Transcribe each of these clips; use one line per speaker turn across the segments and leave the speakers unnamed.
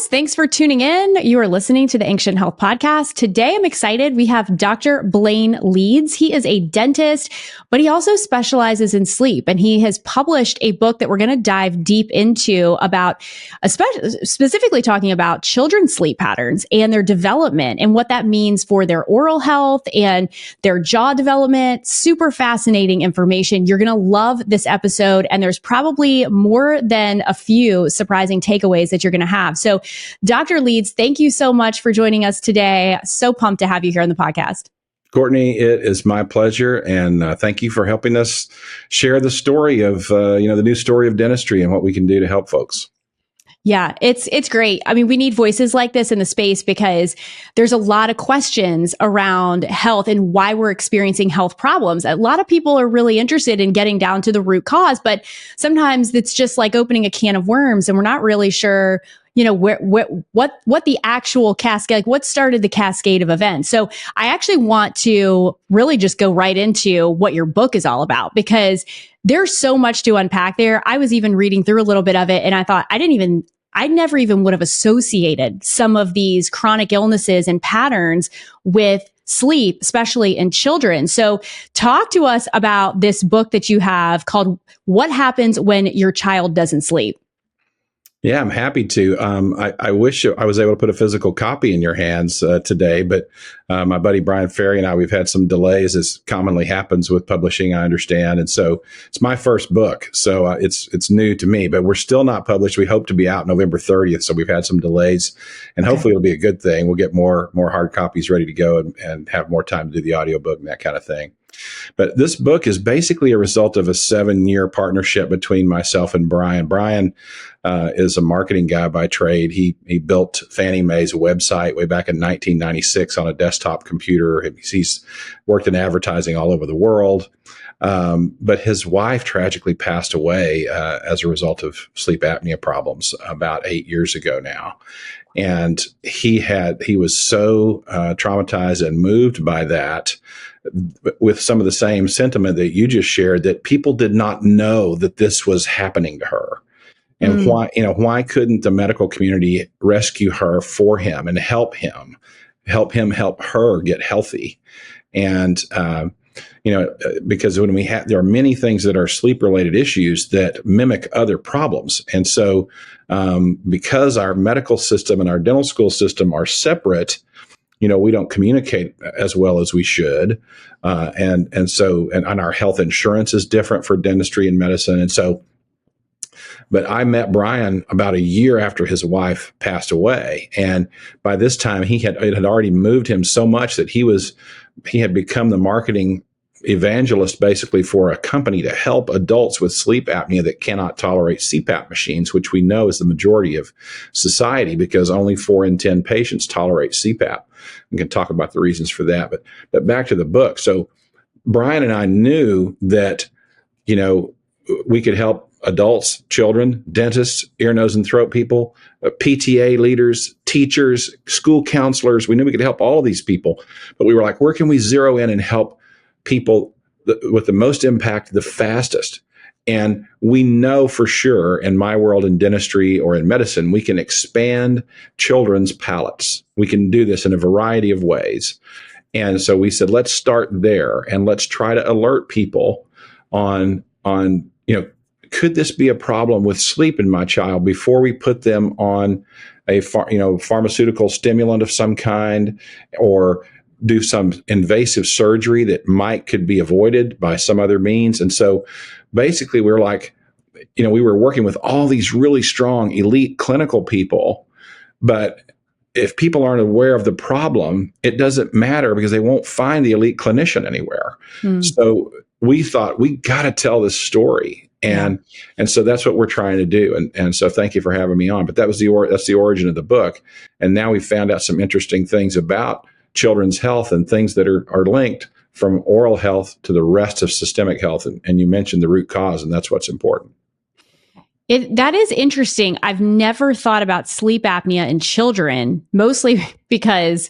guys, thanks for tuning in. You are listening to the Ancient Health Podcast. Today, I'm excited. We have Dr. Blaine Leeds. He is a dentist, but he also specializes in sleep. And he has published a book that we're going to dive deep into about, specifically talking about children's sleep patterns and their development and what that means for their oral health and their jaw development. Super fascinating information. You're going to love this episode. And there's probably more than a few surprising takeaways that you're going to have. So, Dr. Leeds, thank you so much for joining us today. So pumped to have you here on the podcast.
Courtney, it is my pleasure, and thank you for helping us share the story of the new story of dentistry and what we can do to help folks.
Yeah, it's great. I mean, we need voices like this in the space because there's a lot of questions around health and why we're experiencing health problems. A lot of people are really interested in getting down to the root cause, but sometimes it's just like opening a can of worms and we're not really sure, what the actual cascade, like what started the cascade of events. So I actually want to really just go right into what your book is all about because there's so much to unpack there. I was even reading through a little bit of it and I thought I never even would have associated some of these chronic illnesses and patterns with sleep, especially in children. So talk to us about this book that you have called What Happens When Your Child Doesn't Sleep.
Yeah, I'm happy to. I wish I was able to put a physical copy in your hands today, but my buddy Brian Ferry and I, we've had some delays, as commonly happens with publishing, I understand. And so it's my first book, so it's new to me, but we're still not published. We hope to be out November 30th, so we've had some delays, and hopefully it'll be a good thing. We'll get more hard copies ready to go and have more time to do the audiobook and that kind of thing. But this book is basically a result of a 7-year partnership between myself and Brian. Brian is a marketing guy by trade. He built Fannie Mae's website way back in 1996 on a desktop computer. He's worked in advertising all over the world. But his wife tragically passed away as a result of sleep apnea problems about 8 years ago now. And he was so traumatized and moved by that, with some of the same sentiment that you just shared, that people did not know that this was happening to her. And why couldn't the medical community rescue her for him and help help her get healthy? And, because there are many things that are sleep related issues that mimic other problems. And so, because our medical system and our dental school system are separate, we don't communicate as well as we should. And so our health insurance is different for dentistry and medicine. And so, but I met Brian about a year after his wife passed away. And by this time it had already moved him so much that he had become the marketing evangelist basically for a company to help adults with sleep apnea that cannot tolerate CPAP machines, which we know is the majority of society because only 4 in 10 patients tolerate CPAP. We can talk about the reasons for that, but back to the book. So Brian and I knew that, we could help adults, children, dentists, ear, nose, and throat people, PTA leaders, teachers, school counselors. We knew we could help all of these people, but we were like, where can we zero in and help people with the most impact the fastest? And we know for sure in my world in dentistry or in medicine, we can expand children's palates. We can do this in a variety of ways. And so we said, let's start there and let's try to alert people on could this be a problem with sleep in my child before we put them on a pharmaceutical stimulant of some kind or do some invasive surgery that could be avoided by some other means. And so basically we're like, we were working with all these really strong elite clinical people, but if people aren't aware of the problem, it doesn't matter because they won't find the elite clinician anywhere. So we thought we got to tell this story. And so that's what we're trying to do. And so thank you for having me on. But that's the origin of the book. And now we found out some interesting things about children's health and things that are linked from oral health to the rest of systemic health. And you mentioned the root cause, and that's what's important.
That is interesting. I've never thought about sleep apnea in children, mostly because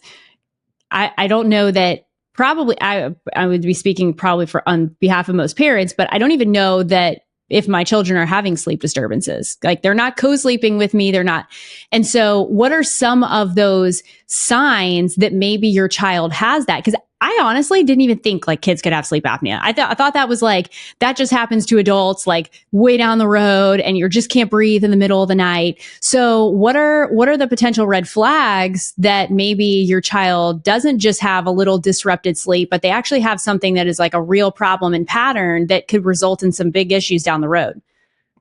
I don't know that probably I would be speaking probably on behalf of most parents, but I don't even know that if my children are having sleep disturbances. Like they're not co-sleeping with me. They're not. And so what are some of those signs that maybe your child has that? Because I honestly didn't even think like kids could have sleep apnea. I thought that was like, that just happens to adults like way down the road and you just can't breathe in the middle of the night. So what are the potential red flags that maybe your child doesn't just have a little disrupted sleep, but they actually have something that is like a real problem and pattern that could result in some big issues down the road?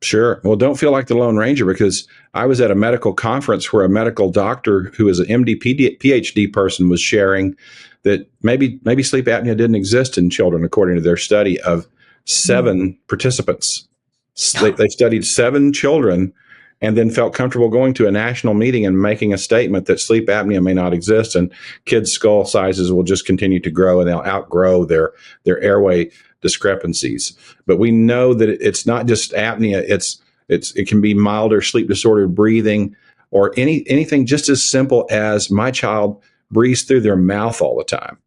Sure. Well, don't feel like the Lone Ranger, because I was at a medical conference where a medical doctor who is an MD, PhD person was sharing that maybe sleep apnea didn't exist in children, according to their study of 7 participants. They studied 7 children and then felt comfortable going to a national meeting and making a statement that sleep apnea may not exist, and kids' skull sizes will just continue to grow and they'll outgrow their airway discrepancies. But we know that it's not just apnea. It can be milder sleep disordered breathing, or anything just as simple as my child breathes through their mouth all the time.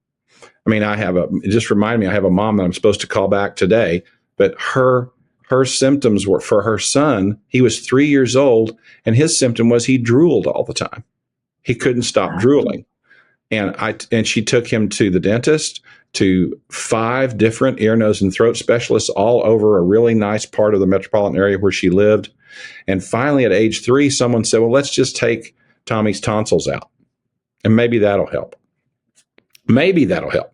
I mean, it just reminded me, I have a mom that I'm supposed to call back today, but her symptoms were, for her son, he was 3 years old, and his symptom was he drooled all the time. He couldn't stop drooling. And she took him to the dentist, to 5 different ear, nose, and throat specialists all over a really nice part of the metropolitan area where she lived. And finally, at age 3, someone said, well, let's just take Tommy's tonsils out, and maybe that'll help. Maybe that'll help.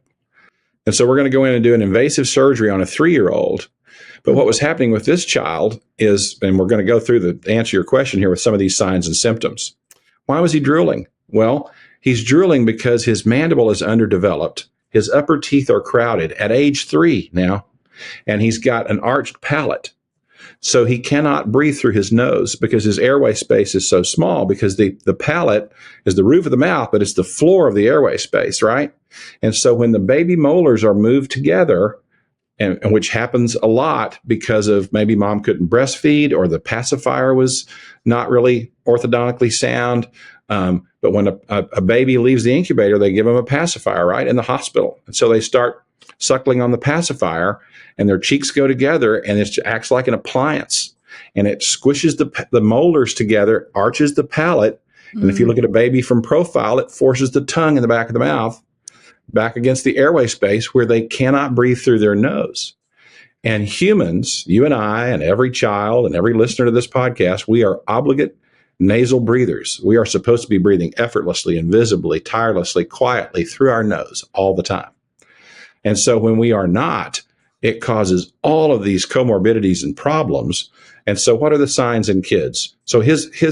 And so we're going to go in and do an invasive surgery on a 3-year-old. But what was happening with this child is, and we're going to go through the answer your question here with some of these signs and symptoms. Why was he drooling? Well, he's drooling because his mandible is underdeveloped. His upper teeth are crowded at age 3 now, and he's got an arched palate. So he cannot breathe through his nose because his airway space is so small, because the palate is the roof of the mouth, but it's the floor of the airway space, right? And so when the baby molars are moved together, and which happens a lot because of maybe mom couldn't breastfeed, or the pacifier was not really orthodontically sound. But when a baby leaves the incubator, they give them a pacifier, right, in the hospital. And so they start suckling on the pacifier, and their cheeks go together, and it acts like an appliance. And it squishes the molars together, arches the palate. And if you look at a baby from profile, it forces the tongue in the back of the mouth back against the airway space where they cannot breathe through their nose. And humans, you and I, and every child and every listener to this podcast, we are obligate nasal breathers. We are supposed to be breathing effortlessly, invisibly, tirelessly, quietly through our nose all the time. And so when we are not, it causes all of these comorbidities and problems. And so what are the signs in kids? So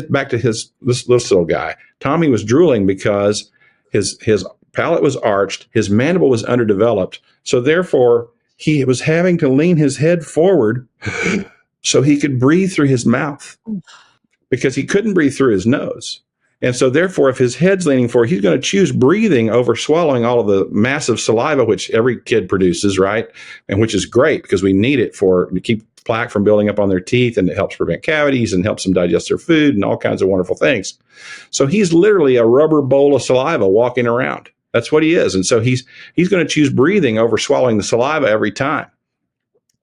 back to this little guy, Tommy was drooling because his palate was arched, his mandible was underdeveloped. So therefore, he was having to lean his head forward so he could breathe through his mouth, because he couldn't breathe through his nose. And so therefore, if his head's leaning forward, he's going to choose breathing over swallowing all of the massive saliva, which every kid produces, right? And which is great because we need it to keep plaque from building up on their teeth, and it helps prevent cavities and helps them digest their food and all kinds of wonderful things. So he's literally a rubber bowl of saliva walking around. That's what he is. And so he's going to choose breathing over swallowing the saliva every time.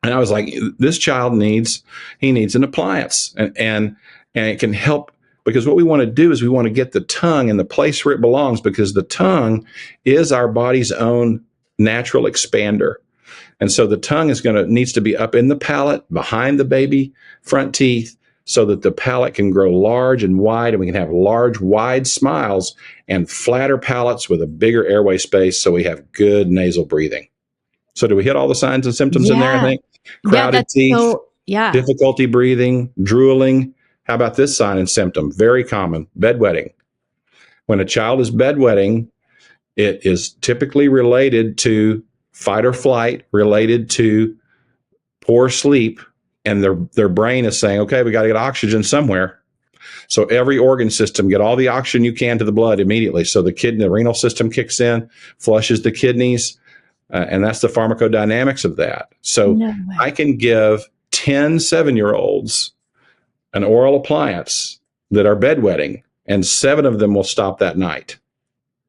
And I was like, this child needs an appliance, and it can help, because what we want to do is we want to get the tongue in the place where it belongs, because the tongue is our body's own natural expander. And so the tongue needs to be up in the palate behind the baby front teeth, so that the palate can grow large and wide, and we can have large, wide smiles and flatter palates with a bigger airway space, so we have good nasal breathing. So do we hit all the signs and symptoms in there, I think? Crowded teeth, difficulty breathing, drooling. How about this sign and symptom? Very common, bedwetting. When a child is bedwetting, it is typically related to fight or flight, related to poor sleep, and their brain is saying, okay, we got to get oxygen somewhere. So every organ system, get all the oxygen you can to the blood immediately. So the renal system kicks in, flushes the kidneys, and that's the pharmacodynamics of that. So I can give 10 7-year-olds an oral appliance that are bedwetting, and 7 of them will stop that night.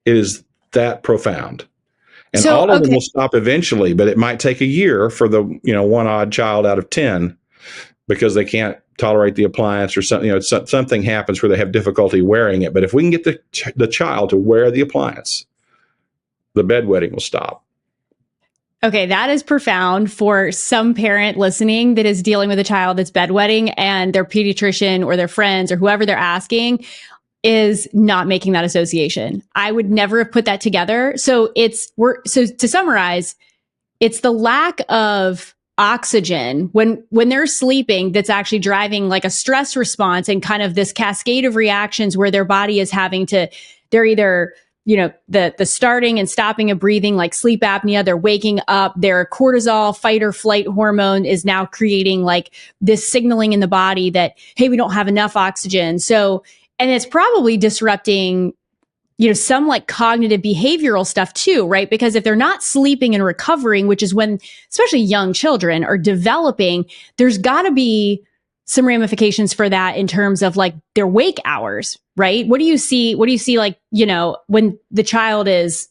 It is that profound. And all of them will stop eventually, but it might take a year for the one odd child out of 10. because they can't tolerate the appliance or something. Something happens where they have difficulty wearing it. But if we can get the child to wear the appliance, the bedwetting will stop.
Okay, that is profound for some parent listening that is dealing with a child that's bedwetting, and their pediatrician or their friends or whoever they're asking is not making that association. I would never have put that together. So to summarize, it's the lack of oxygen when they're sleeping that's actually driving like a stress response and kind of this cascade of reactions where their body is they're either the starting and stopping of breathing, like sleep apnea, they're waking up, their cortisol fight or flight hormone is now creating like this signaling in the body that, hey, we don't have enough oxygen. So, and it's probably disrupting, some like cognitive behavioral stuff too, right? Because if they're not sleeping and recovering, which is when, especially young children are developing, there's gotta be some ramifications for that in terms of like their wake hours, right? What do you see like, when the child is,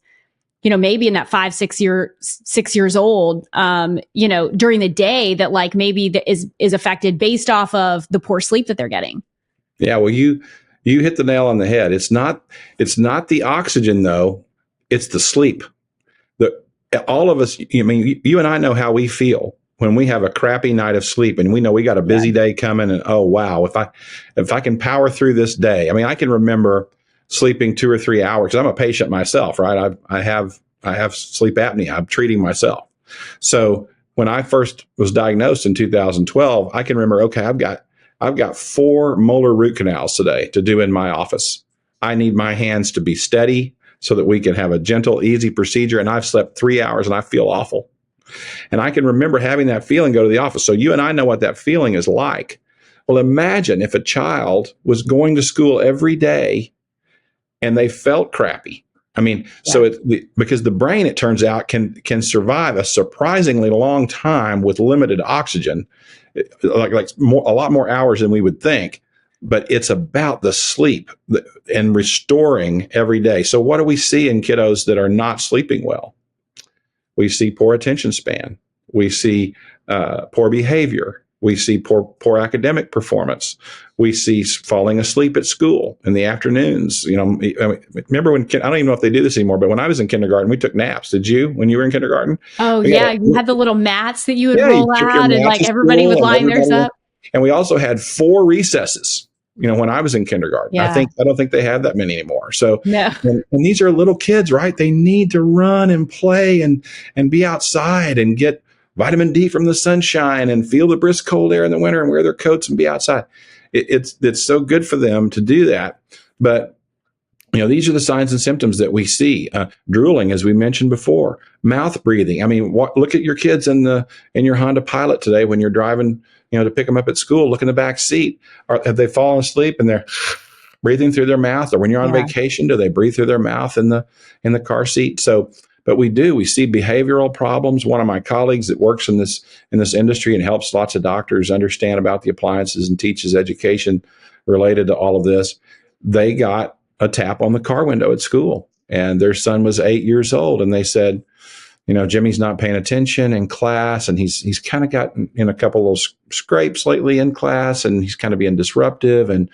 maybe in that 6 years old, during the day that like maybe that is affected based off of the poor sleep that they're getting?
Yeah. Well, you hit the nail on the head. It's not the oxygen though. It's the sleep. All of us, you and I know how we feel when we have a crappy night of sleep and we know we got a busy day coming, and oh wow, if I can power through this day. I can remember sleeping 2 or 3 hours, 'cause I'm a patient myself, right? I have sleep apnea. I'm treating myself. So when I first was diagnosed in 2012, I can remember, okay, I've got 4 molar root canals today to do in my office. I need my hands to be steady so that we can have a gentle, easy procedure. And I've slept 3 hours and I feel awful. And I can remember having that feeling go to the office. So you and I know what that feeling is like. Well, imagine if a child was going to school every day and they felt crappy. So because the brain, it turns out, can survive a surprisingly long time with limited oxygen, like a lot more hours than we would think. But it's about the sleep and restoring every day. So what do we see in kiddos that are not sleeping well? We see poor attention span. We see poor behavior. We see poor academic performance. We see falling asleep at school in the afternoons. Remember when I don't even know if they do this anymore, but when I was in kindergarten, we took naps. Did you when you were in kindergarten?
Oh yeah, you had the little mats that you would roll out, and like everybody would line theirs up.
And we also had 4 recesses. When I was in kindergarten,
yeah.
I don't think they have that many anymore. So,
no.
and these are little kids, right? They need to run and play and be outside and get vitamin D from the sunshine and feel the brisk cold air in the winter and wear their coats and be outside. It's so good for them to do that. But, these are the signs and symptoms that we see. Drooling, as we mentioned before, mouth breathing. Look at your kids in your Honda Pilot today when you're driving, to pick them up at school. Look in the back seat. Have they fallen asleep and they're breathing through their mouth? Or when you're on vacation, do they breathe through their mouth in the car seat? So, but we see behavioral problems. One of my colleagues that works in this industry and helps lots of doctors understand about the appliances and teaches education related to all of this, they got a tap on the car window at school, and their son was 8 years old, and they said, Jimmy's not paying attention in class, and he's kind of gotten in a couple of scrapes lately in class, and he's kind of being disruptive, and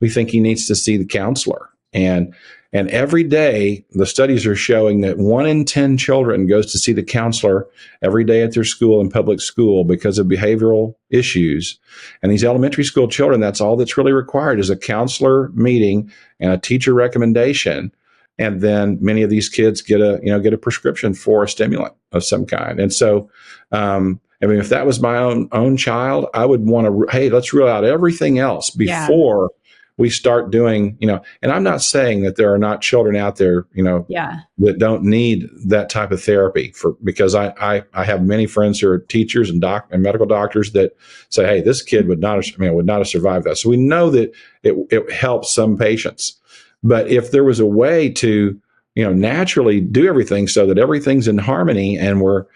we think he needs to see the counselor. And every day, the studies are showing that 1 in 10 children goes to see the counselor every day at their school, in public school, because of behavioral issues. And these elementary school children, that's all that's really required is a counselor meeting and a teacher recommendation. And then many of these kids get a prescription for a stimulant of some kind. And so, if that was my own child, I would want to, hey, let's rule out everything else before we start doing, and I'm not saying that there are not children out there, that don't need that type of therapy because I have many friends who are teachers and medical doctors that say, hey, this kid would not have survived that. So we know that it helps some patients. But if there was a way to, naturally do everything so that everything's in harmony and we're,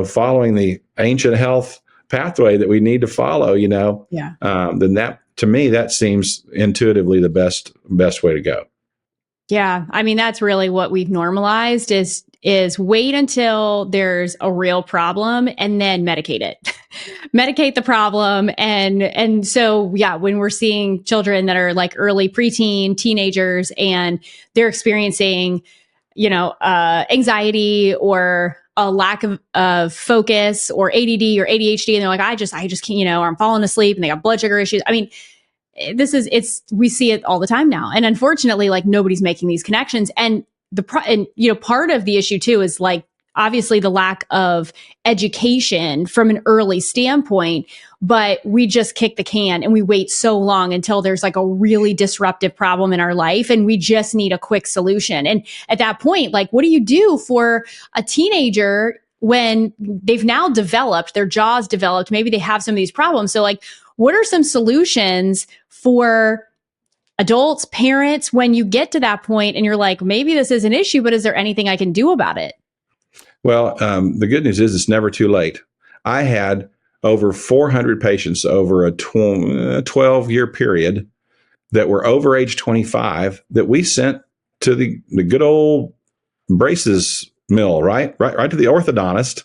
following the ancient health pathway that we need to follow, then that, to me, that seems intuitively the best way to go.
Yeah. That's really what we've normalized is is wait until there's a real problem and then medicate it. Medicate the problem. And so, yeah, when we're seeing children that are like early preteen, teenagers, and they're experiencing, anxiety or a lack of focus or ADD or ADHD, and they're like, I just can't, or I'm falling asleep, and they got blood sugar issues. I mean, we see it all the time now. And unfortunately, like, nobody's making these connections. And part of the issue too is, like, obviously the lack of education from an early standpoint, but we just kick the can and we wait so long until there's like a really disruptive problem in our life and we just need a quick solution. And at that point, like, what do you do for a teenager when they've now developed, their jaw's developed, maybe they have some of these problems? So, like, what are some solutions for adults, parents, when you get to that point and you're like, maybe this is an issue, but is there anything I can do about it?
Well, the good news is it's never too late. I had over 400 patients over a 12-year period that were over age 25 that we sent to the good old braces mill, right to the orthodontist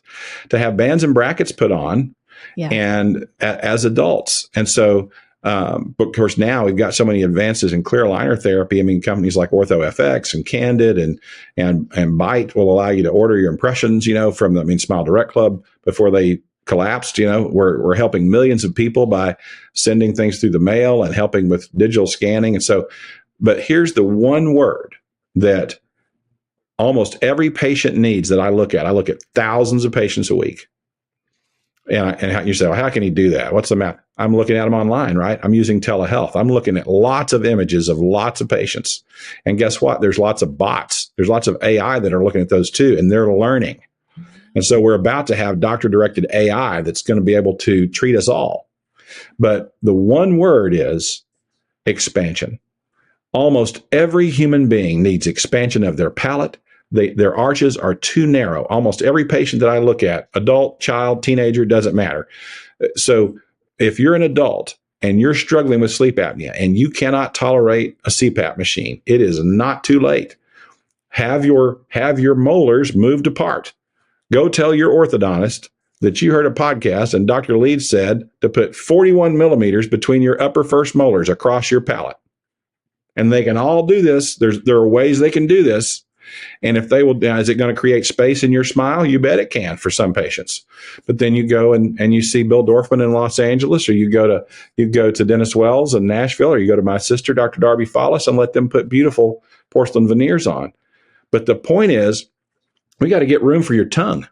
to have bands and brackets put on, and as adults. And so, but of course, now we've got so many advances in clear aligner therapy. I mean, companies like OrthoFX and Candid and Bite will allow you to order your impressions, from the Smile Direct Club before they collapsed. We're helping millions of people by sending things through the mail and helping with digital scanning. And so, but here's the one word that almost every patient needs that I look at thousands of patients a week. And you say, well, how can he do that? What's the matter? I'm looking at them online, right? I'm using telehealth. I'm looking at lots of images of lots of patients. And guess what? There's lots of bots. There's lots of AI that are looking at those too, and they're learning. And so we're about to have doctor-directed AI that's going to be able to treat us all. But the one word is expansion. Almost every human being needs expansion of their palate. Their arches are too narrow. Almost every patient that I look at, adult, child, teenager, doesn't matter. So if you're an adult and you're struggling with sleep apnea and you cannot tolerate a CPAP machine, it is not too late. Have your molars moved apart. Go tell your orthodontist that you heard a podcast and Dr. Leeds said to put 41 millimeters between your upper first molars across your palate. And they can all do this. There are ways they can do this. And if they will, is it going to create space in your smile? You bet it can for some patients. But then you go and you see Bill Dorfman in Los Angeles, or you go to Dennis Wells in Nashville, or you go to my sister, Dr. Darby Follis, and let them put beautiful porcelain veneers on. But the point is, we got to get room for your tongue.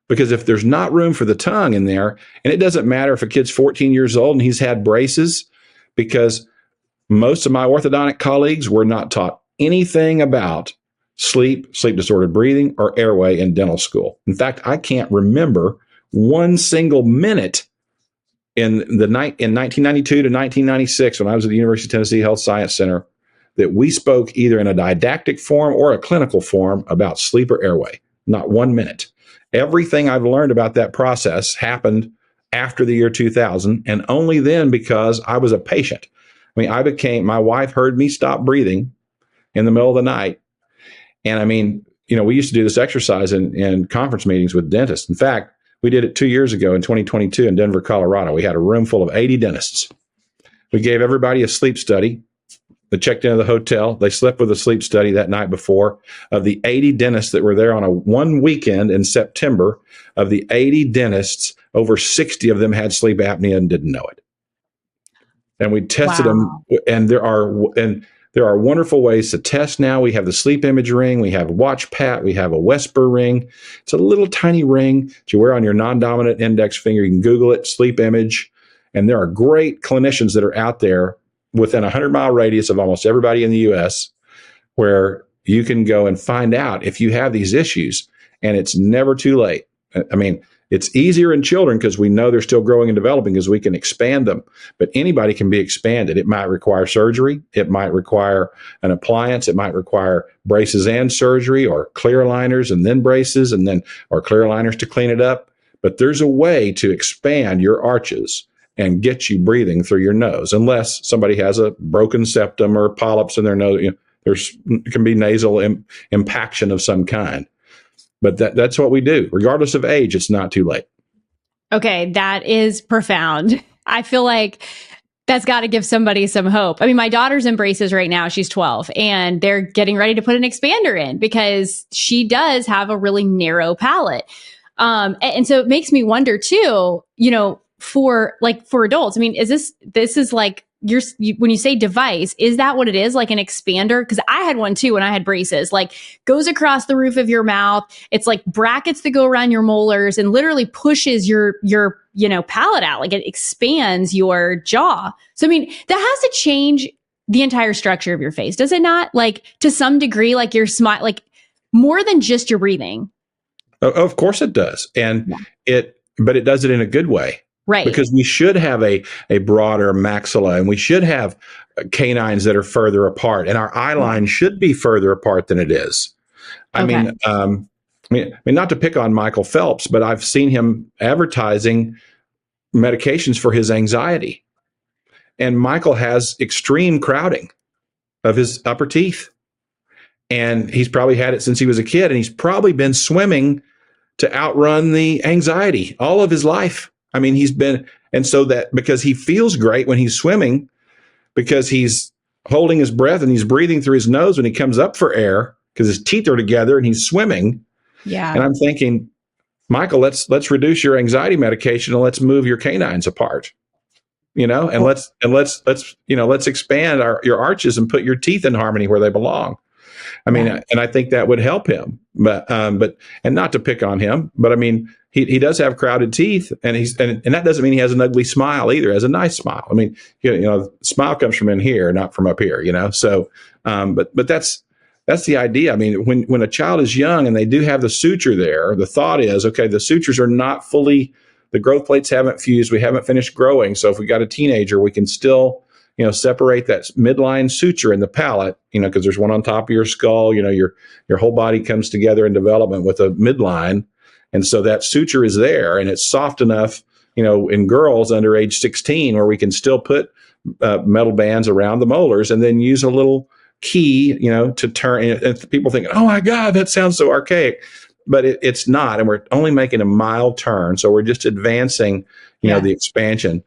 Because if there's not room for the tongue in there, and it doesn't matter if a kid's 14 years old and he's had braces, because most of my orthodontic colleagues were not taught anything about sleep disordered breathing, or airway in dental school. In fact, I can't remember one single minute in 1992 to 1996, when I was at the University of Tennessee Health Science Center, that we spoke either in a didactic form or a clinical form about sleep or airway. Not 1 minute. Everything I've learned about that process happened after the year 2000, and only then because I was a patient. I mean, my wife heard me stop breathing in the middle of the night. And I mean, we used to do this exercise in conference meetings with dentists. In fact, we did it 2 years ago in 2022 in Denver, Colorado. We had a room full of 80 dentists. We gave everybody a sleep study. They checked into the hotel. They slept with a sleep study that night before. Of the 80 dentists that were there on one weekend in September, of the 80 dentists, over 60 of them had sleep apnea and didn't know it. And we tested them, and there are wonderful ways to test now. We have the sleep image ring. We have Watch Pat. We have a Whisper ring. It's a little tiny ring that you wear on your non-dominant index finger. You can Google it, sleep image. And there are great clinicians that are out there within a 100-mile radius of almost everybody in the U.S. where you can go and find out if you have these issues. And it's never too late. I mean, it's easier in children because we know they're still growing and developing, because we can expand them. But anybody can be expanded. It might require surgery. It might require an appliance. It might require braces and surgery, or clear aligners and then braces, or clear aligners to clean it up. But there's a way to expand your arches and get you breathing through your nose, unless somebody has a broken septum or polyps in their nose. It can be nasal impaction of some kind. But that's what we do. Regardless of age, it's not too late.
Okay, that is profound. I feel like that's got to give somebody some hope. I mean, my daughter's in braces right now. She's 12 and they're getting ready to put an expander in because she does have a really narrow palate. And so it makes me wonder too, for adults, I mean, this is like when you say device, is that what it is? Like an expander? Cause I had one too when I had braces, like goes across the roof of your mouth. It's like brackets that go around your molars and literally pushes your palate out. Like it expands your jaw. So, I mean, that has to change the entire structure of your face. Does it not? Like to some degree, like your smile, like more than just your breathing.
Of course it does. And but it does it in a good way.
Right.
Because we should have a broader maxilla and we should have canines that are further apart and our eye line should be further apart than it is. I mean, not to pick on Michael Phelps, but I've seen him advertising medications for his anxiety. And Michael has extreme crowding of his upper teeth. And he's probably had it since he was a kid. And he's probably been swimming to outrun the anxiety all of his life. I mean, because he feels great when he's swimming, because he's holding his breath and he's breathing through his nose when he comes up for air because his teeth are together and he's swimming.
Yeah.
And I'm thinking, Michael, let's reduce your anxiety medication and let's move your canines apart, and let's expand your arches and put your teeth in harmony where they belong. I mean, and I think that would help him, but not to pick on him, but I mean, he does have crowded teeth and and that doesn't mean he has an ugly smile either. He has a nice smile. I mean, smile comes from in here, not from up here, so, but that's the idea. I mean, when a child is young and they do have the suture there, the thought is, okay, the sutures are not fully, the growth plates haven't fused. We haven't finished growing. So if we got a teenager, we can still, separate that midline suture in the palate, because there's one on top of your skull, your whole body comes together in development with a midline. And so that suture is there and it's soft enough, in girls under age 16, where we can still put metal bands around the molars and then use a little key, to turn. And people think, oh my God, that sounds so archaic, but it's not. And we're only making a mild turn. So we're just advancing, the expansion.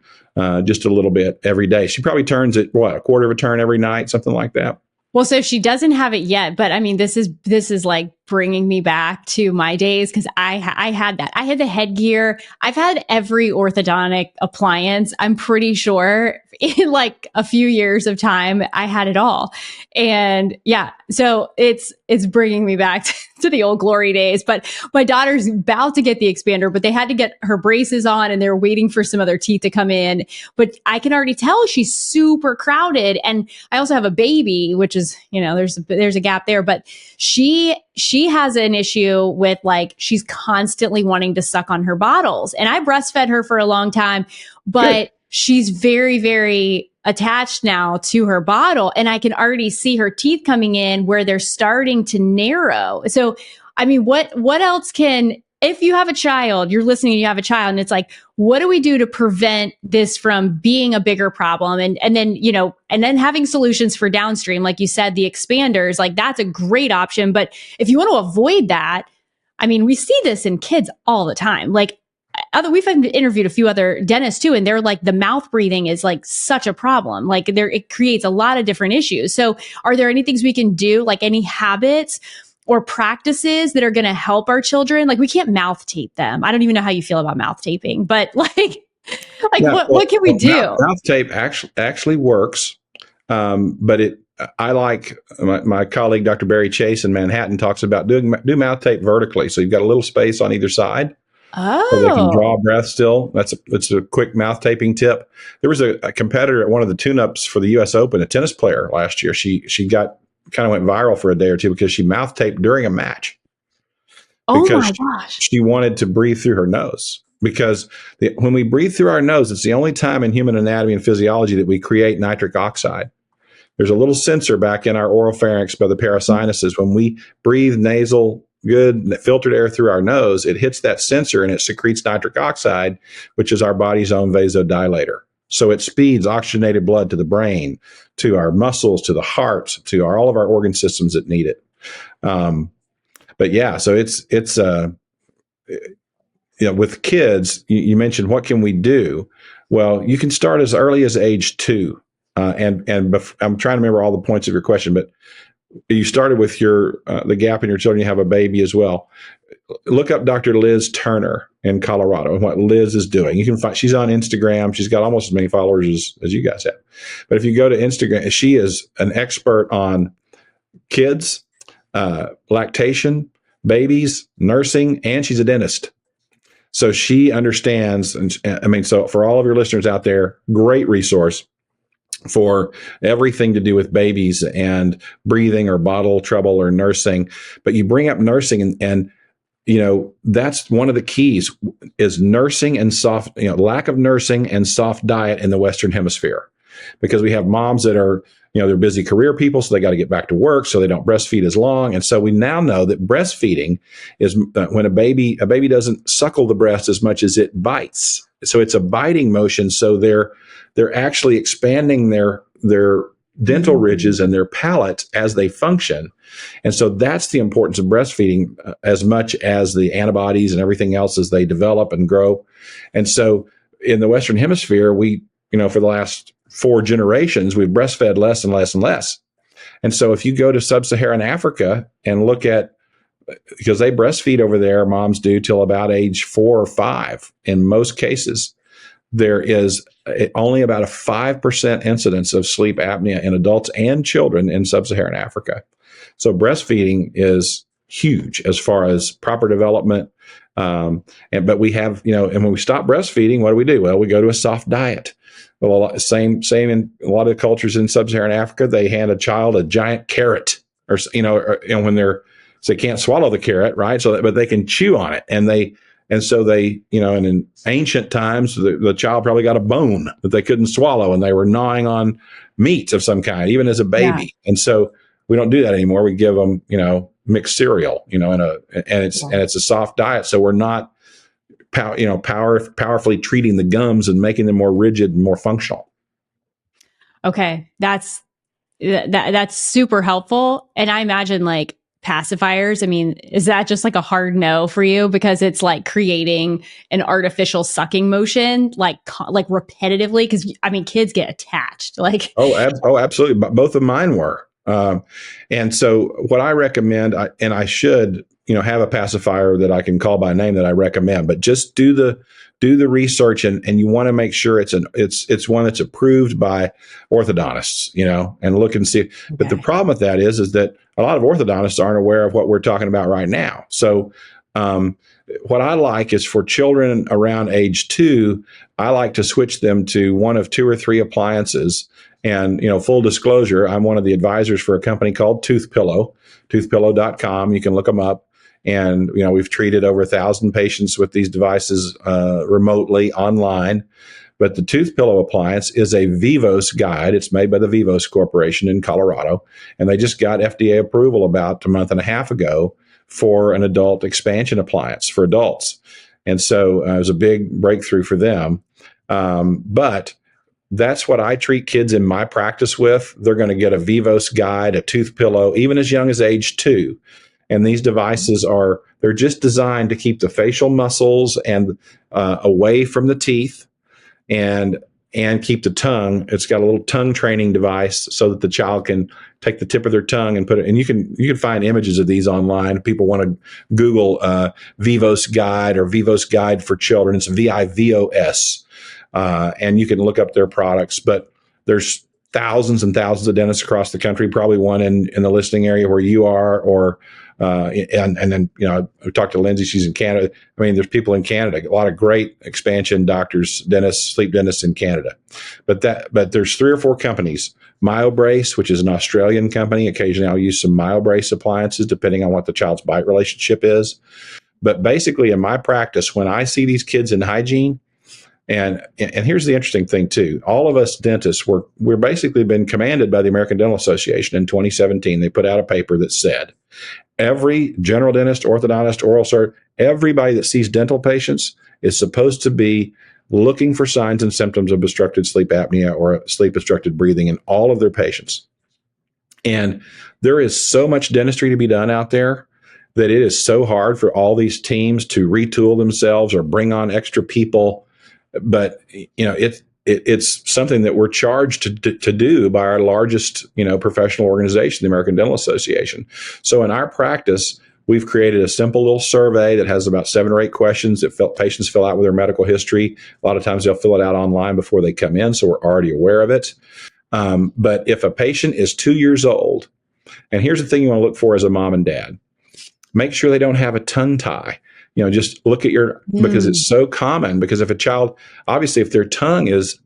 Just a little bit every day. She probably turns it, a quarter of a turn every night, something like that.
Well, so she doesn't have it yet, but I mean, this is like bringing me back to my days because I had that. I had the headgear. I've had every orthodontic appliance. I'm pretty sure in like a few years of time, I had it all. And yeah, so it's bringing me back to the old glory days. But my daughter's about to get the expander, but they had to get her braces on and they're waiting for some other teeth to come in. But I can already tell she's super crowded. And I also have a baby, which is, there's a gap there, but she has an issue with like, she's constantly wanting to suck on her bottles. And I breastfed her for a long time, but Good. She's very, very attached now to her bottle. And I can already see her teeth coming in where they're starting to narrow. So, I mean, what else if you have a child, you're listening and you have a child and it's like, what do we do to prevent this from being a bigger problem? And then having solutions for downstream, like you said, the expanders, like that's a great option. But if you want to avoid that, I mean, we see this in kids all the time. Like we've interviewed a few other dentists too, and they're like, the mouth breathing is like such a problem. Like it creates a lot of different issues. So are there any things we can do, like any habits or practices that are going to help our children? Like we can't mouth tape them. I don't even know how you feel about mouth taping, but what can we do?
Mouth tape actually works. But I like my colleague, Dr. Barry Chase in Manhattan talks about do mouth tape vertically. So you've got a little space on either side.
Oh.
So they can draw a breath still. That's a quick mouth taping tip. There was a competitor at one of the tune-ups for the U.S. Open, a tennis player last year. She went viral for a day or two because she mouth taped during a match.
Oh my gosh.
She wanted to breathe through her nose. Because when we breathe through our nose, it's the only time in human anatomy and physiology that we create nitric oxide. There's a little sensor back in our oropharynx by the parasinuses. When we breathe nasal, good filtered air through our nose, it hits that sensor and it secretes nitric oxide, which is our body's own vasodilator. So it speeds oxygenated blood to the brain, to our muscles, to the heart, to all of our organ systems that need it. but yeah, so it's with kids, you mentioned what can we do? Well, you can start as early as age 2. I'm trying to remember all the points of your question, but you started with your the gap in your children. You have a baby as well. Look up Dr. Liz Turner in Colorado and what Liz is doing. You can find, she's on Instagram. She's got almost as many followers as you guys have. But if you go to Instagram, she is an expert on kids, lactation, babies, nursing, and she's a dentist. So she understands. And I mean, so for all of your listeners out there, great resource for everything to do with babies and breathing or bottle trouble or nursing. But you bring up nursing and that's one of the keys is nursing and soft, lack of nursing and soft diet in the Western Hemisphere, because we have moms that are, they're busy career people, so they got to get back to work, so they don't breastfeed as long. And so we now know that breastfeeding is when a baby doesn't suckle the breast as much as it bites. So it's a biting motion. So they're actually expanding their dental ridges and their palate as they function. And so that's the importance of breastfeeding as much as the antibodies and everything else as they develop and grow. And so in the Western Hemisphere, we, for the last 4 generations, we've breastfed less and less and less. And so if you go to sub-Saharan Africa and look at, because they breastfeed over there, moms do till about age 4 or 5 in most cases, there is only about a 5% incidence of sleep apnea in adults and children in sub-Saharan Africa. So breastfeeding is huge as far as proper development. But we have, and when we stop breastfeeding, what do? Well, we go to a soft diet. Well, same in a lot of the cultures in sub-Saharan Africa, they hand a child a giant carrot, or when so they can't swallow the carrot, right? But they can chew on it, and so they, and in ancient times, the child probably got a bone that they couldn't swallow, and they were gnawing on meat of some kind, even as a baby. Yeah. And so we don't do that anymore. We give them, mixed cereal, and it's a soft diet. So we're not, powerfully treating the gums and making them more rigid and more functional.
Okay, that's super helpful. And I imagine like pacifiers, I mean, is that just like a hard no for you because it's like creating an artificial sucking motion, like repetitively? Because I mean, kids get attached. Like
absolutely. Both of mine were. And so what I recommend, I should, have a pacifier that I can call by name that I recommend, but just do the research and you want to make sure it's one that's approved by orthodontists, and look and see. Okay. But the problem with that is that a lot of orthodontists aren't aware of what we're talking about right now. So, what I like is for children around age 2, I like to switch them to one of 2 or 3 appliances. And, full disclosure, I'm one of the advisors for a company called Toothpillow, toothpillow.com. You can look them up. And, we've treated over 1,000 patients with these devices remotely online. But the Toothpillow appliance is a Vivos guide. It's made by the Vivos Corporation in Colorado. And they just got FDA approval about a month and a half ago for an adult expansion appliance for adults. And so it was a big breakthrough for them. But that's what I treat kids in my practice with. They're going to get a Vivos guide, a Toothpillow, even as young as age 2. And these devices they're just designed to keep the facial muscles and away from the teeth and keep the tongue. It's got a little tongue training device so that the child can take the tip of their tongue and put it, and you can find images of these online. People want to Google Vivos guide or Vivos guide for children. It's VIVOS. And you can look up their products, but there's thousands and thousands of dentists across the country, probably one in the listening area where you are, or, and then, I talked to Lindsay, she's in Canada. I mean, there's people in Canada, a lot of great expansion doctors, dentists, sleep dentists in Canada, but there's 3 or 4 companies. MyoBrace, which is an Australian company. Occasionally I'll use some MyoBrace appliances depending on what the child's bite relationship is. But basically in my practice, when I see these kids in hygiene, and here's the interesting thing too. All of us dentists we're basically been commanded by the American Dental Association in 2017. They put out a paper that said every general dentist, orthodontist, oral surgeon, everybody that sees dental patients is supposed to be looking for signs and symptoms of obstructed sleep apnea or sleep obstructed breathing in all of their patients. And there is so much dentistry to be done out there that it is so hard for all these teams to retool themselves or bring on extra people. But, it's something that we're charged to do by our largest, professional organization, the American Dental Association. So in our practice, we've created a simple little survey that has about 7 or 8 questions that patients fill out with their medical history. A lot of times they'll fill it out online before they come in, so we're already aware of it. But if a patient is 2 years old, and here's the thing you want to look for as a mom and dad, make sure they don't have a tongue tie. Just look at because it's so common, because if a child, obviously if their tongue is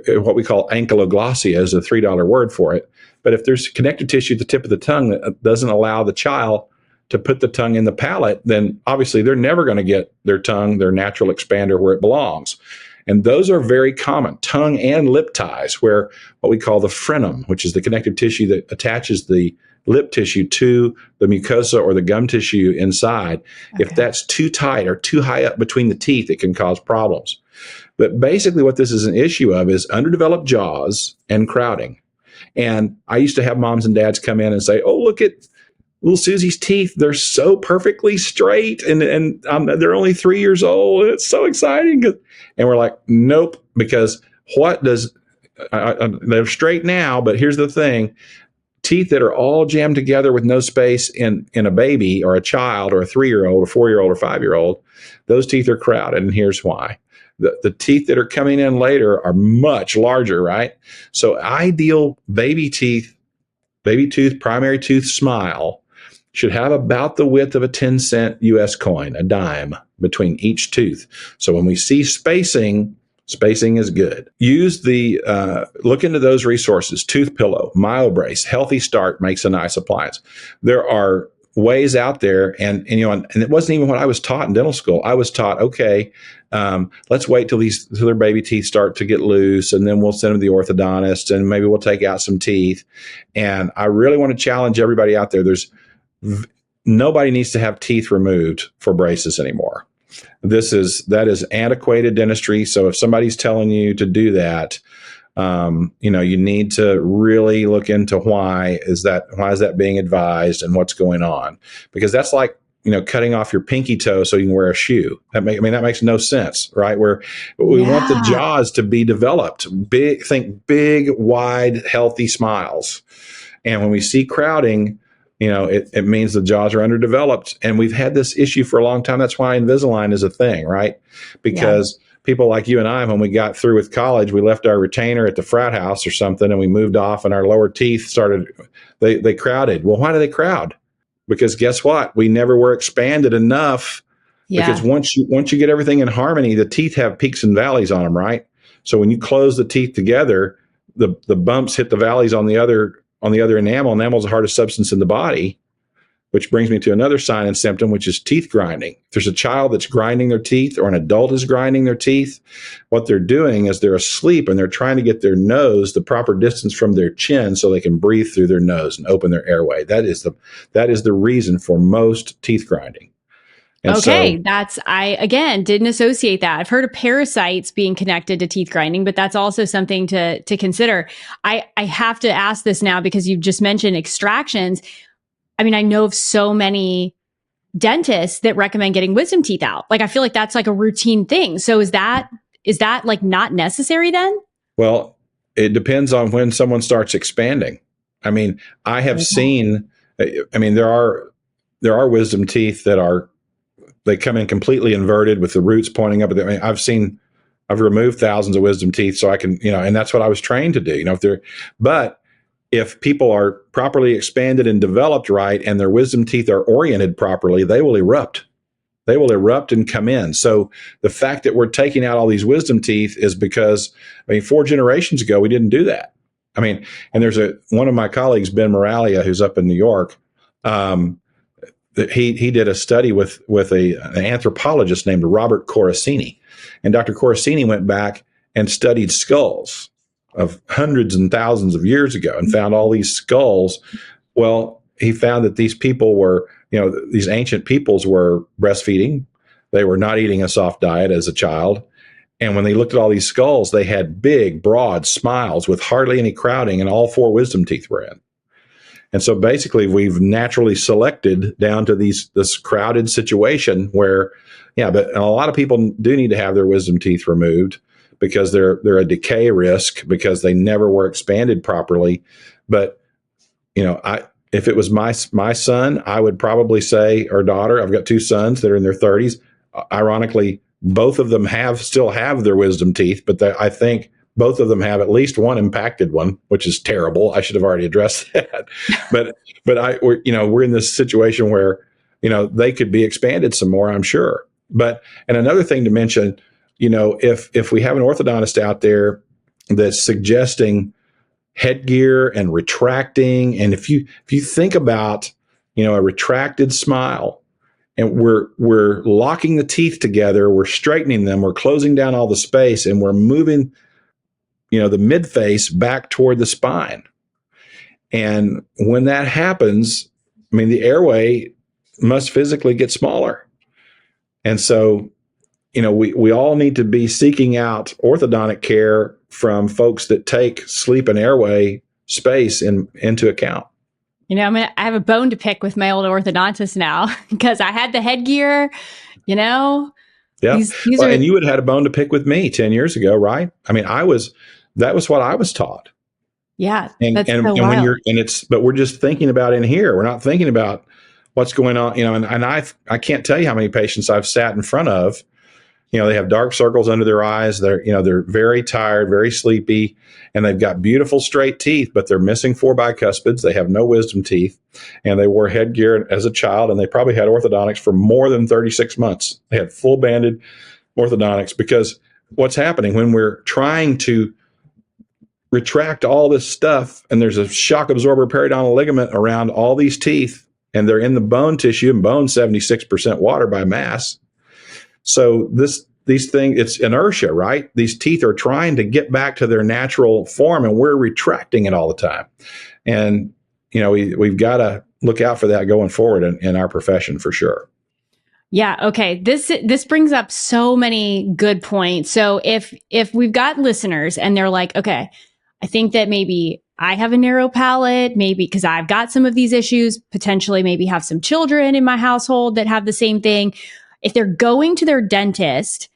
what we call ankylosing is a $3 word for it. But if there's connective tissue at the tip of the tongue that doesn't allow the child to put the tongue in the palate, then obviously they're never going to get their tongue, their natural expander, where it belongs. And those are very common, tongue and lip ties, where what we call the frenum, which is the connective tissue that attaches the lip tissue to the mucosa or the gum tissue inside. Okay. If that's too tight or too high up between the teeth, it can cause problems. But basically what this is an issue of is underdeveloped jaws and crowding. And I used to have moms and dads come in and say, oh, look at little Susie's teeth. They're so perfectly straight, and they're only 3 years old. And it's so exciting. And we're like, nope, because they're straight now, but here's the thing. Teeth that are all jammed together with no space in a baby or a child or a 3-year-old, a 4-year-old or 5-year-old, those teeth are crowded. And here's why. The teeth that are coming in later are much larger, right? So ideal baby tooth, primary tooth smile should have about the width of a 10-cent US coin, a dime, between each tooth. So when we see spacing is good. Look into those resources. Tooth pillow, MyoBrace, Healthy Start makes a nice appliance. There are ways out there, and it wasn't even what I was taught in dental school. I was taught, okay, let's wait till their baby teeth start to get loose, and then we'll send them to the orthodontist, and maybe we'll take out some teeth. And I really want to challenge everybody out there. Nobody needs to have teeth removed for braces anymore. That is antiquated dentistry. So if somebody's telling you to do that, you need to really look into why is that being advised and what's going on, because that's like, cutting off your pinky toe so you can wear a shoe. That makes no sense, right? Where we want the jaws to be developed, think big, wide, healthy smiles. And when we see crowding, it means the jaws are underdeveloped. And we've had this issue for a long time. That's why Invisalign is a thing, right? Because people like you and I, when we got through with college, we left our retainer at the frat house or something, and we moved off, and our lower teeth they crowded. Well, why do they crowd? Because guess what? We never were expanded enough. Yeah. Because once you get everything in harmony, the teeth have peaks and valleys on them, right? So when you close the teeth together, the bumps hit the valleys on the other enamel. Enamel is the hardest substance in the body, which brings me to another sign and symptom, which is teeth grinding. If there's a child that's grinding their teeth, or an adult is grinding their teeth, what they're doing is they're asleep and they're trying to get their nose the proper distance from their chin so they can breathe through their nose and open their airway. That is the reason for most teeth grinding. And
okay, I again didn't associate that. I've heard of parasites being connected to teeth grinding, but that's also something to consider. I have to ask this now because you've just mentioned extractions. I mean, I know of so many dentists that recommend getting wisdom teeth out. Like, I feel like that's like a routine thing. So is that like not necessary then?
Well, it depends on when someone starts expanding. I mean, I have seen, there are wisdom teeth that they come in completely inverted with the roots pointing up. I've removed thousands of wisdom teeth, so I can, and that's what I was trained to do, but if people are properly expanded and developed right, and their wisdom teeth are oriented properly, they will erupt. They will erupt and come in. So the fact that we're taking out all these wisdom teeth is because, 4 generations ago, we didn't do that. And there's one of my colleagues, Ben Moralia, who's up in New York. He did a study with an anthropologist named Robert Corricini. And Dr. Corricini went back and studied skulls of hundreds and thousands of years ago and found all these skulls. Well, he found that these people were, these ancient peoples were breastfeeding. They were not eating a soft diet as a child. And when they looked at all these skulls, they had big, broad smiles with hardly any crowding, and all 4 wisdom teeth were in. And so basically we've naturally selected down to this crowded situation where, yeah, but a lot of people do need to have their wisdom teeth removed because they're a decay risk because they never were expanded properly. But, if it was my son, I would probably say, or daughter, I've got two sons that are in their 30s. Ironically, both of them still have their wisdom teeth, but I think both of them have at least one impacted one, which is terrible. I should have already addressed that. but we're in this situation where, they could be expanded some more, I'm sure. And another thing to mention, if we have an orthodontist out there that's suggesting headgear and retracting, and if you think about, a retracted smile, and we're locking the teeth together, we're straightening them, we're closing down all the space, and we're moving, the midface back toward the spine. And when that happens, the airway must physically get smaller. And so, we all need to be seeking out orthodontic care from folks that take sleep and airway space into account.
I have a bone to pick with my old orthodontist now because I had the headgear, Yeah.
And you would have had a bone to pick with me 10 years ago, right? That was what I was taught.
Yeah.
But we're just thinking about in here. We're not thinking about what's going on, and I can't tell you how many patients I've sat in front of. They have dark circles under their eyes. They're very tired, very sleepy, and they've got beautiful straight teeth, but they're missing 4 bicuspids. They have no wisdom teeth, and they wore headgear as a child, and they probably had orthodontics for more than 36 months. They had full banded orthodontics because what's happening when we're trying to retract all this stuff, and there's a shock absorber periodontal ligament around all these teeth, and they're in the bone tissue, and bone 76% water by mass. So these things, it's inertia, right? These teeth are trying to get back to their natural form, and we're retracting it all the time. And, we've got to look out for that going forward in our profession for sure.
Yeah. Okay. This brings up so many good points. So if we've got listeners and they're like, okay, I think that maybe I have a narrow palate, maybe because I've got some of these issues, potentially maybe have some children in my household that have the same thing. If they're going to their dentist,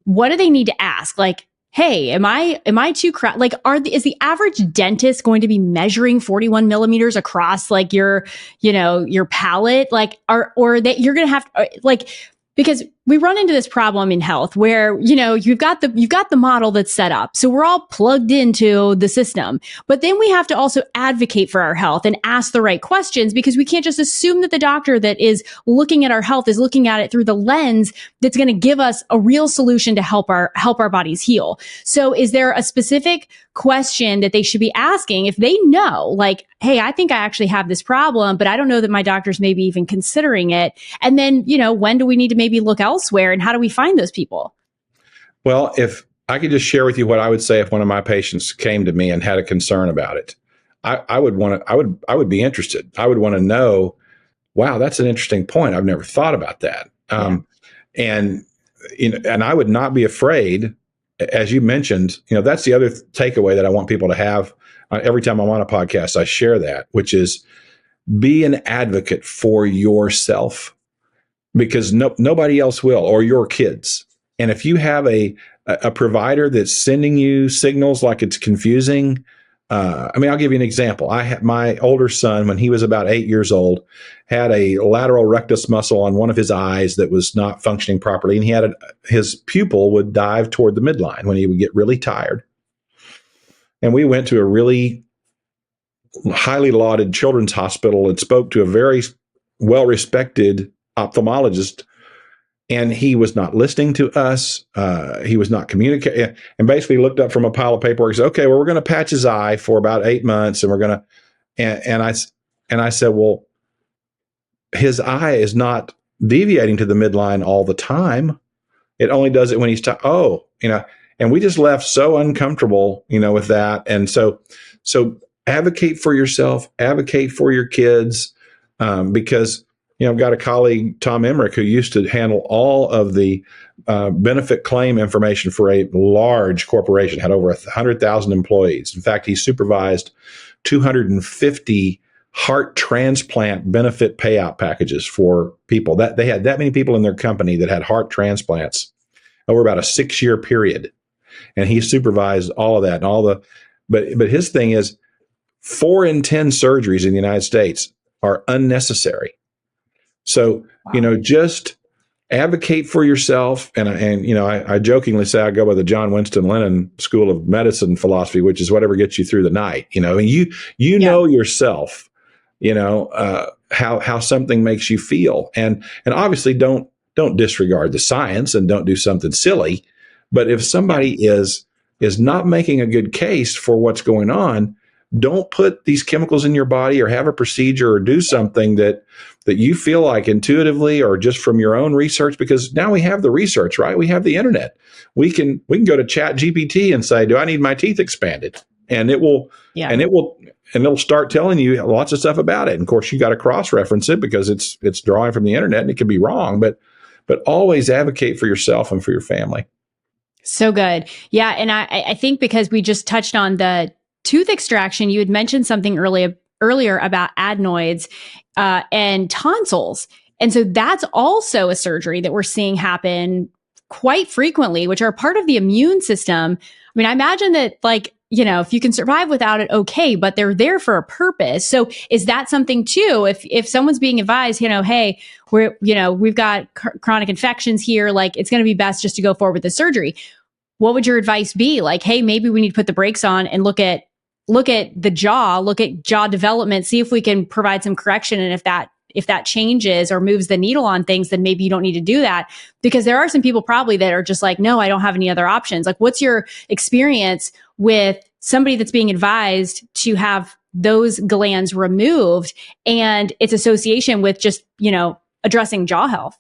what do they need to ask? Like, hey, am I too crowded? Like, is the average dentist going to be measuring 41 millimeters across like your palate? Like, or that you're going to have because we run into this problem in health where, you've got the model that's set up. So we're all plugged into the system, but then we have to also advocate for our health and ask the right questions because we can't just assume that the doctor that is looking at our health is looking at it through the lens that's going to give us a real solution to help our bodies heal. So is there a specific question that they should be asking if they know, like, hey, I think I actually have this problem, but I don't know that my doctor's maybe even considering it. And then, when do we need to maybe look elsewhere and how do we find those people?
Well, if I could just share with you what I would say if one of my patients came to me and had a concern about it, I would be interested. I would want to know, wow, that's an interesting point. I've never thought about that. And I would not be afraid, as you mentioned, that's the other takeaway that I want people to have. Every time I'm on a podcast, I share that, which is be an advocate for yourself because nobody else will, or your kids. And if you have a provider that's sending you signals like it's confusing, I'll give you an example. My older son, when he was about 8 years old, had a lateral rectus muscle on one of his eyes that was not functioning properly. And his pupil would dive toward the midline when he would get really tired. And we went to a really highly lauded children's hospital and spoke to a very well-respected ophthalmologist. And he was not listening to us. He was not communicating, and basically looked up from a pile of paperwork and said, okay, well, we're going to patch his eye for about 8 months. And we're going to, and I said, well, his eye is not deviating to the midline all the time. It only does it when he's and we just left so uncomfortable, with that. And so advocate for yourself, advocate for your kids, because, I've got a colleague, Tom Emmerich, who used to handle all of the benefit claim information for a large corporation, had over 100,000 employees. In fact, he supervised 250 heart transplant benefit payout packages for people. That they had that many people in their company that had heart transplants over about a 6-year period. And he supervised all of that and but his thing is 4 in 10 surgeries in the United States are unnecessary. So, just advocate for yourself. And I jokingly say I go by the John Winston Lennon School of Medicine philosophy, which is whatever gets you through the night. And you know yourself, how something makes you feel, and obviously don't disregard the science and don't do something silly. But if somebody is not making a good case for what's going on, don't put these chemicals in your body or have a procedure or do something that you feel like intuitively or just from your own research, because now we have the research, right? We have the internet. We can go to Chat GPT and say, do I need my teeth expanded? And it'll start telling you lots of stuff about it. And of course, you got to cross-reference it because it's drawing from the internet and it can be wrong, but always advocate for yourself and for your family.
So good. Yeah. And I think because we just touched on the tooth extraction, you had mentioned something earlier about adenoids and tonsils. And so that's also a surgery that we're seeing happen quite frequently, which are part of the immune system. I mean, I imagine that if you can survive without it, okay, but they're there for a purpose. So is that something too? If someone's being advised, hey, we've got chronic infections here, like it's going to be best just to go forward with the surgery. What would your advice be? Like, hey, maybe we need to put the brakes on and look at the jaw, look at jaw development, see if we can provide some correction. And if that changes or moves the needle on things, then maybe you don't need to do that, because there are some people probably that are just like, no, I don't have any other options. Like, what's your experience with somebody that's being advised to have those glands removed and its association with just, addressing jaw health?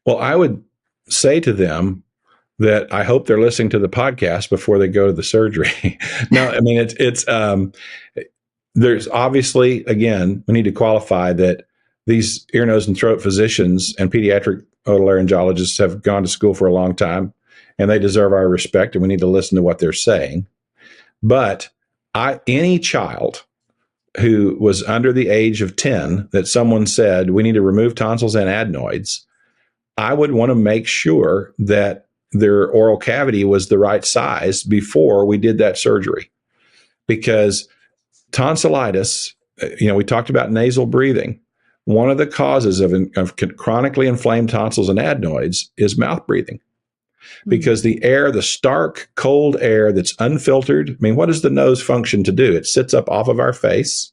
Well, I would say to them that I hope they're listening to the podcast before they go to the surgery. No, I mean, there's obviously, again, we need to qualify that these ear, nose, and throat physicians and pediatric otolaryngologists have gone to school for a long time, and they deserve our respect, and we need to listen to what they're saying. But any child who was under the age of 10 that someone said, we need to remove tonsils and adenoids, I would want to make sure that their oral cavity was the right size before we did that surgery. Because tonsillitis, we talked about nasal breathing. One of the causes of chronically inflamed tonsils and adenoids is mouth breathing. Because the stark, cold air that's unfiltered, I mean, what does the nose function to do? It sits up off of our face.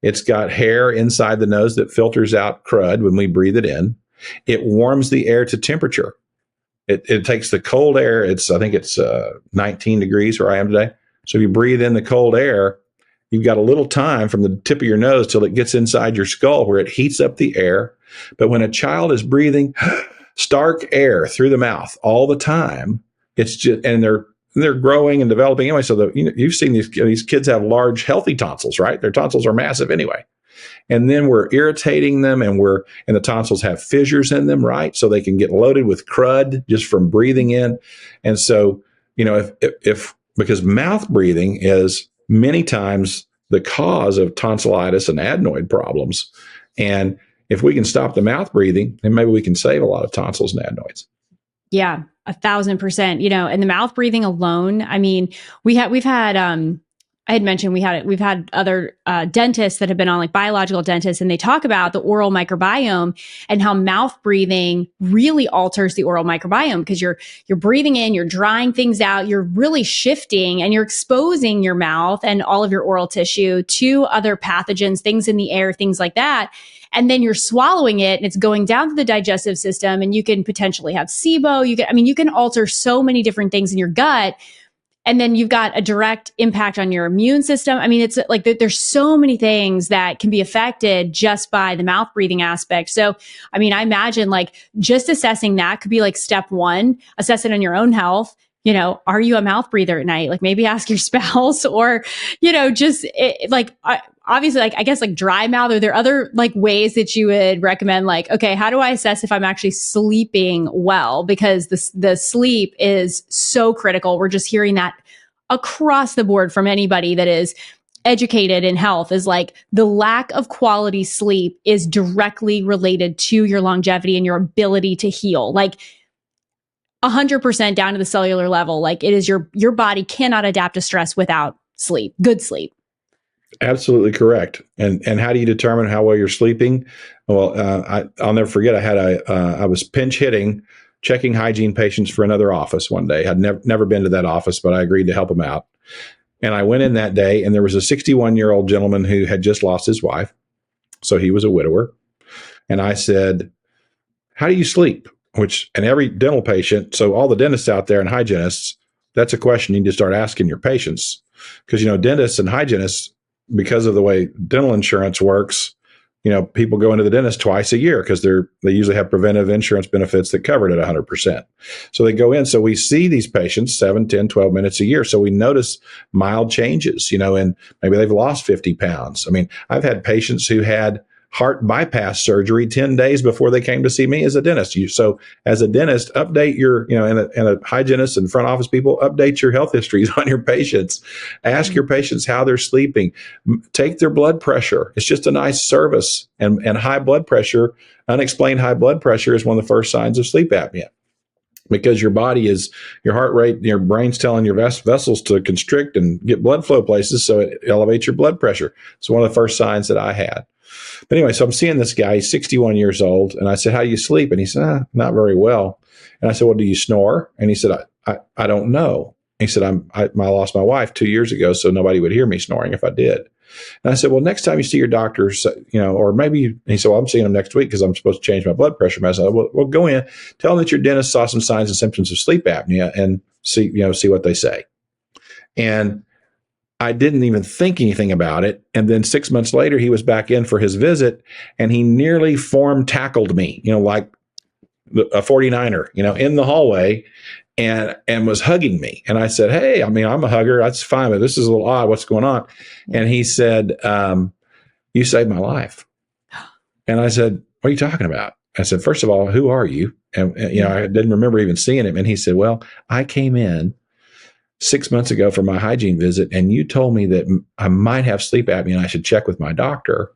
It's got hair inside the nose that filters out crud when we breathe it in. It warms the air to temperature. It takes the cold air. I think it's 19 degrees where I am today. So if you breathe in the cold air, you've got a little time from the tip of your nose till it gets inside your skull where it heats up the air. But when a child is breathing stark air through the mouth all the time, it's just, and they're growing and developing anyway. So you've seen these kids have large, healthy tonsils, right? Their tonsils are massive anyway. And then we're irritating them, and the tonsils have fissures in them, right? So they can get loaded with crud just from breathing in. And so, because mouth breathing is many times the cause of tonsillitis and adenoid problems. And if we can stop the mouth breathing, then maybe we can save a lot of tonsils and adenoids.
Yeah, 1,000%. And the mouth breathing alone, I mean, I had mentioned we've had other dentists that have been on, like biological dentists, and they talk about the oral microbiome and how mouth breathing really alters the oral microbiome, because you're breathing in, you're drying things out, you're really shifting, and you're exposing your mouth and all of your oral tissue to other pathogens, things in the air, things like that. And then you're swallowing it and it's going down to the digestive system, and you can potentially have SIBO. You can alter so many different things in your gut. And then you've got a direct impact on your immune system. I mean, it's like there's so many things that can be affected just by the mouth breathing aspect. So, I mean, I imagine like just assessing that could be like step one, assess it on your own health. Are you a mouth breather at night? Like maybe ask your spouse, or, obviously, like, I guess like dry mouth. Are there other like ways that you would recommend? Like, okay, how do I assess if I'm actually sleeping well? Because the sleep is so critical. We're just hearing that across the board from anybody that is educated in health is like the lack of quality sleep is directly related to your longevity and your ability to heal. Like 100% down to the cellular level. Like it is your body cannot adapt to stress without sleep, good sleep.
Absolutely correct. And how do you determine how well you're sleeping? Well, I'll never forget. I was pinch hitting, checking hygiene patients for another office one day. I'd never been to that office, but I agreed to help them out. And I went in that day, and there was a 61-year-old gentleman who had just lost his wife, so he was a widower. And I said, "How do you sleep?" And every dental patient, so all the dentists out there and hygienists, that's a question you need to start asking your patients, because dentists and hygienists, because of the way dental insurance works, people go into the dentist twice a year because they usually have preventive insurance benefits that cover it at 100%. So they go in. So we see these patients 7, 10, 12 minutes a year. So we notice mild changes, and maybe they've lost 50 pounds. I mean, I've had patients who had heart bypass surgery 10 days before they came to see me as a dentist. So as a dentist, update your, and a hygienist and front office people, update your health histories on your patients. Ask your patients how they're sleeping. Take their blood pressure. It's just a nice service. And high blood pressure, unexplained high blood pressure is one of the first signs of sleep apnea. Because your heart rate, your brain's telling your vessels to constrict and get blood flow places, so it elevates your blood pressure. It's one of the first signs that I had. But anyway, so I'm seeing this guy, he's 61 years old, and I said, "How do you sleep?" And he said, "Not very well." And I said, "Well, do you snore?" And he said, I don't know. He said, I lost my wife 2 years ago, so nobody would hear me snoring if I did. And I said, "Well, next time you see your doctor, or maybe," he said, "Well, I'm seeing him next week because I'm supposed to change my blood pressure." I said, well, go in, tell them that your dentist saw some signs and symptoms of sleep apnea and see what they say. And I didn't even think anything about it. And then 6 months later, he was back in for his visit, and he nearly form tackled me, like a 49er, in the hallway, and was hugging me. And I said, "Hey, I'm a hugger. That's fine, but this is a little odd. What's going on?" And he said, "You saved my life." And I said, "What are you talking about?" I said, "First of all, who are you?" And I didn't remember even seeing him. And he said, "Well, I came in 6 months ago for my hygiene visit, and you told me that I might have sleep apnea and I should check with my doctor."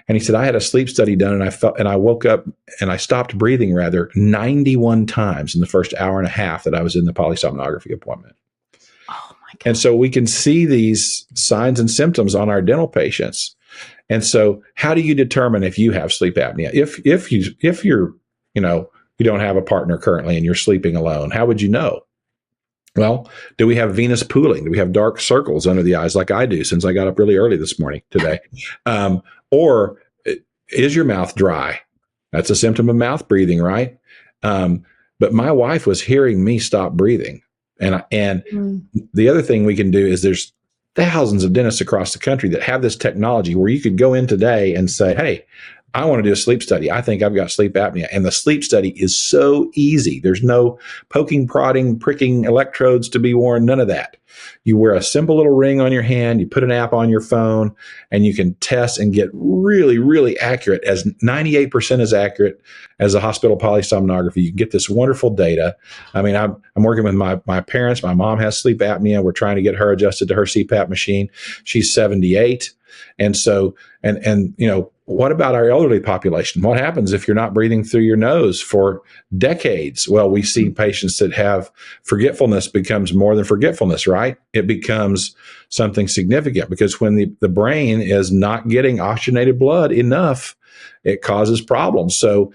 And he said, "I had a sleep study done, and I woke up and I stopped breathing 91 times in the first hour and a half that I was in the polysomnography appointment."
Oh my God.
And so we can see these signs and symptoms on our dental patients. And so how do you determine if you have sleep apnea? If you're, you don't have a partner currently and you're sleeping alone, how would you know? Well, do we have venous pooling? Do we have dark circles under the eyes like I do since I got up really early this morning today? Or is your mouth dry? That's a symptom of mouth breathing, right? But my wife was hearing me stop breathing. And the other thing we can do is there's thousands of dentists across the country that have this technology where you could go in today and say, "Hey, I want to do a sleep study. I think I've got sleep apnea." And the sleep study is so easy. There's no poking, prodding, pricking electrodes to be worn, none of that. You wear a simple little ring on your hand, you put an app on your phone, and you can test and get really, really accurate, as 98% as accurate as a hospital polysomnography. You can get this wonderful data. I'm working with my parents. My mom has sleep apnea. We're trying to get her adjusted to her CPAP machine. She's 78. And so, what about our elderly population? What happens if you're not breathing through your nose for decades? Well, we see patients that have forgetfulness becomes more than forgetfulness, right? It becomes something significant because when the brain is not getting oxygenated blood enough, it causes problems. So,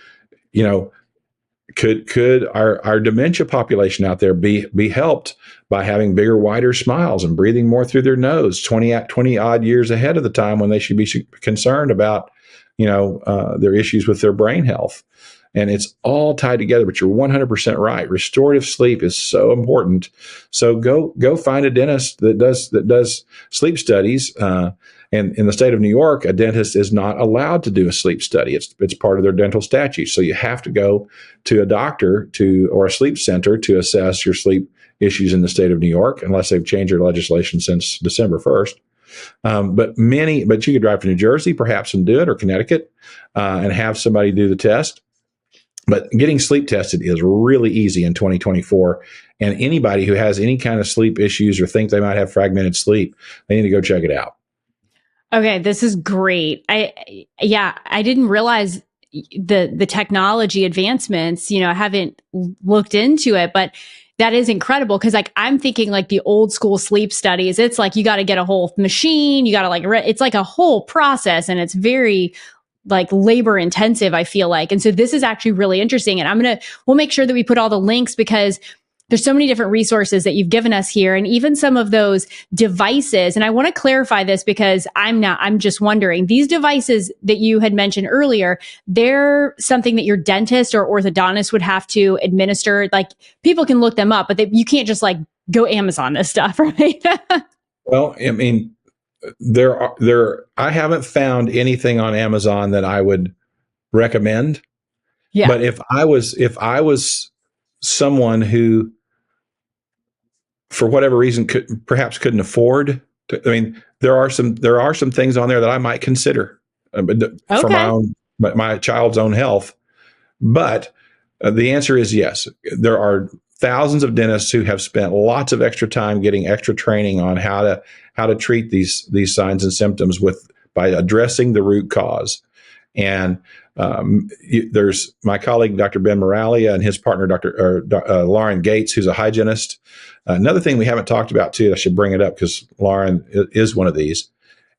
could our dementia population out there be helped by having bigger, wider smiles and breathing more through their nose 20 odd years ahead of the time when they should be concerned about, their issues with their brain health? And it's all tied together, but you're 100% right. Restorative sleep is so important. So go find a dentist that does sleep studies. And in the state of New York, a dentist is not allowed to do a sleep study. It's part of their dental statute. So you have to go to a doctor or a sleep center to assess your sleep issues in the state of New York, unless they've changed their legislation since December 1st. But you could drive to New Jersey perhaps and do it, or Connecticut, and have somebody do the test. But getting sleep tested is really easy in 2024. And anybody who has any kind of sleep issues or think they might have fragmented sleep, they need to go check it out.
Okay, this is great. I didn't realize the technology advancements, I haven't looked into it, but that is incredible because like I'm thinking like the old school sleep studies, it's like you got to get a whole machine, you got to like it's like a whole process and it's very like labor intensive, I feel like. And so this is actually really interesting and we'll make sure that we put all the links because there's so many different resources that you've given us here and even some of those devices. And I want to clarify this because I'm just wondering, these devices that you had mentioned earlier, they're something that your dentist or orthodontist would have to administer. Like people can look them up, but you can't just like go Amazon this stuff, right?
Well, I mean, I haven't found anything on Amazon that I would recommend.
Yeah.
But if I was someone who, for whatever reason, couldn't afford to, I mean, there are some things on there that I might consider for my child's own health. But the answer is yes. There are thousands of dentists who have spent lots of extra time getting extra training on how to treat these signs and symptoms by addressing the root cause. And there's my colleague, Dr. Ben Moralia, and his partner, Lauren Gates, who's a hygienist. Another thing we haven't talked about, too, I should bring it up because Lauren is one of these,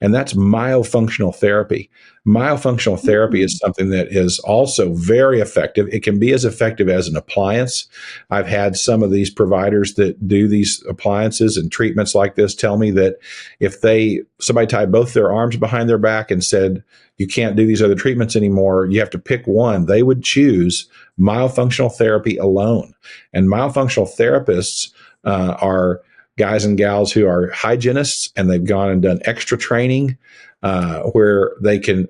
and that's myofunctional therapy. Myofunctional therapy is something that is also very effective. It can be as effective as an appliance. I've had some of these providers that do these appliances and treatments like this tell me that if somebody tied both their arms behind their back and said, you can't do these other treatments anymore, you have to pick one, they would choose myofunctional therapy alone. And myofunctional therapists are guys and gals who are hygienists, and they've gone and done extra training where they can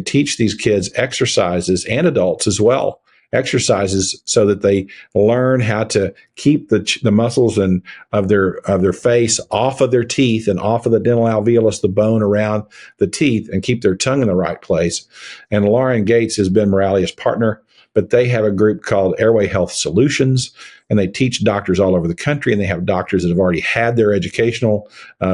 teach these kids exercises, and adults as well, exercises so that they learn how to keep the muscles of their face off of their teeth and off of the dental alveolus, the bone around the teeth, and keep their tongue in the right place. And Lauren Gates has been Moralia's partner, but they have a group called Airway Health Solutions, and they teach doctors all over the country, and they have doctors that have already had their educational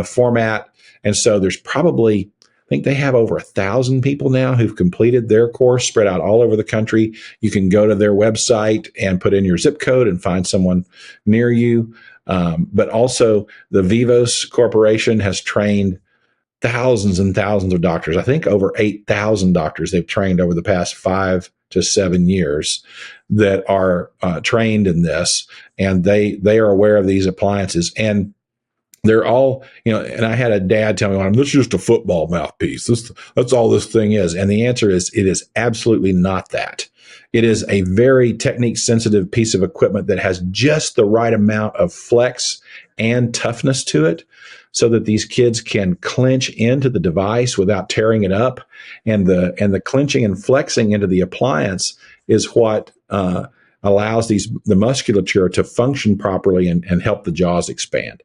format. And so there's probably, I think they have over 1,000 people now who've completed their course spread out all over the country. You can go to their website and put in your zip code and find someone near you. But also the Vivos Corporation has trained thousands and thousands of doctors. I think over 8,000 doctors they've trained over the past 5 to 7 years that are trained in this. And they are aware of these appliances. And they're all, and I had a dad tell me, well, this is just a football mouthpiece. That's all this thing is. And the answer is, it is absolutely not that. It is a very technique sensitive piece of equipment that has just the right amount of flex and toughness to it so that these kids can clench into the device without tearing it up. And the clenching and flexing into the appliance is what allows the musculature to function properly and help the jaws expand.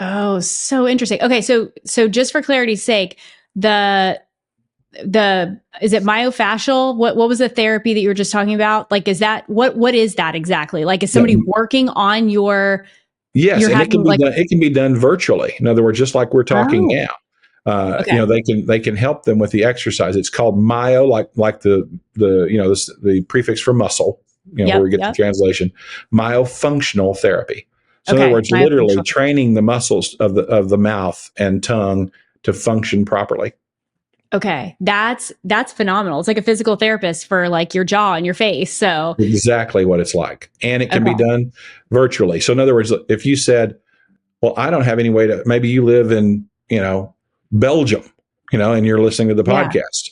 Oh, so interesting. Okay, so just for clarity's sake, is it myofascial? What was the therapy that you were just talking about? Like, is that what is that exactly? Like, is somebody working on your?
Yes, and it can be done virtually. In other words, just like we're talking now. They can help them with the exercise. It's called myo, like the prefix for muscle. Where we get the translation. Myofunctional therapy. So in other words, literally training the muscles of the mouth and tongue to function properly.
Okay. That's phenomenal. It's like a physical therapist for like your jaw and your face. So
exactly what it's like. And it can be done virtually. So in other words, if you said, well, I don't have any way to, maybe you live in, Belgium, and you're listening to the podcast,